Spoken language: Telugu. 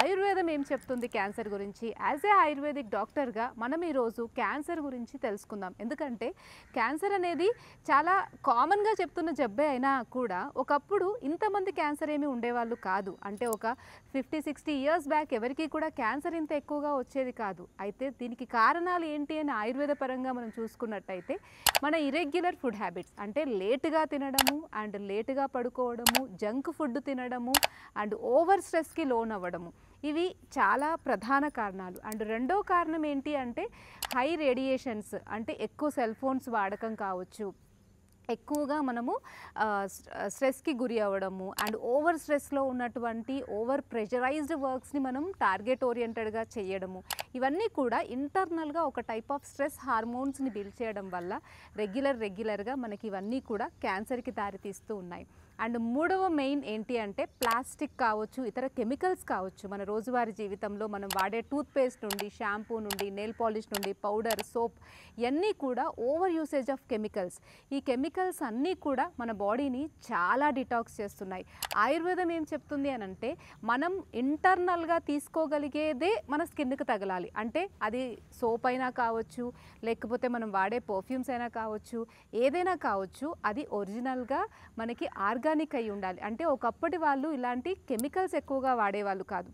ఆయుర్వేదం ఏం చెప్తుంది క్యాన్సర్ గురించి? యాజ్ ఏ ఆయుర్వేదిక్ డాక్టర్గా మనం ఈరోజు క్యాన్సర్ గురించి తెలుసుకుందాం. ఎందుకంటే క్యాన్సర్ అనేది చాలా కామన్గా చెప్తున్న జబ్బే అయినా కూడా ఒకప్పుడు ఇంతమంది క్యాన్సర్ ఏమీ ఉండేవాళ్ళు కాదు. అంటే ఒక 50-60 ఇయర్స్ బ్యాక్ ఎవరికి కూడా క్యాన్సర్ ఇంత ఎక్కువగా వచ్చేది కాదు. అయితే దీనికి కారణాలు ఏంటి అని ఆయుర్వేద పరంగా మనం చూసుకున్నట్టయితే మన ఇర్రెగ్యులర్ ఫుడ్ హ్యాబిట్స్, అంటే లేటుగా తినడము అండ్ లేటుగా పడుకోవడము, జంక్ ఫుడ్ తినడము అండ్ ఓవర్ స్ట్రెస్కి లోన్ అవ్వడము, ఇవి చాలా ప్రధాన కారణాలు. అండ్ రెండో కారణం ఏంటి అంటే హై రేడియేషన్స్, అంటే ఎక్కువ సెల్ ఫోన్స్ వాడకం కావచ్చు, ఎక్కువగా మనము స్ట్రెస్కి గురి అవ్వడము అండ్ ఓవర్ స్ట్రెస్లో ఉన్నటువంటి ఓవర్ ప్రెషరైజ్డ్ వర్క్స్ని మనం టార్గెట్ ఓరియంటెడ్గా చేయడము, ఇవన్నీ కూడా ఇంటర్నల్గా ఒక టైప్ ఆఫ్ స్ట్రెస్ హార్మోన్స్ని బిల్డ్ చేయడం వల్ల రెగ్యులర్గా మనకి ఇవన్నీ కూడా క్యాన్సర్కి దారితీస్తూ ఉన్నాయి. అండ్ మూడవ మెయిన్ ఏంటి అంటే ప్లాస్టిక్ కావచ్చు, ఇతర కెమికల్స్ కావచ్చు, మన రోజువారీ జీవితంలో మనం వాడే టూత్పేస్ట్ నుండి, షాంపూ నుండి, నెయిల్ పాలిష్ నుండి, పౌడర్, సోప్, ఇవన్నీ కూడా ఓవర్ యూసేజ్ ఆఫ్ కెమికల్స్. ఈ కెమికల్స్ అన్నీ కూడా మన బాడీని చాలా డిటాక్స్ చేస్తున్నాయి. ఆయుర్వేదం ఏం చెప్తుంది అని అంటే మనం ఇంటర్నల్గా తీసుకోగలిగేదే మన స్కిన్కి తగలాలి. అంటే అది సోప్ అయినా కావచ్చు, లేకపోతే మనం వాడే పర్ఫ్యూమ్స్ అయినా కావచ్చు, ఏదైనా కావచ్చు, అది ఒరిజినల్గా మనకి ఆర్గానిక్ అయి ఉండాలి. అంటే ఒకప్పటి వాళ్ళు ఇలాంటి కెమికల్స్ ఎక్కువగా వాడేవాళ్ళు కాదు.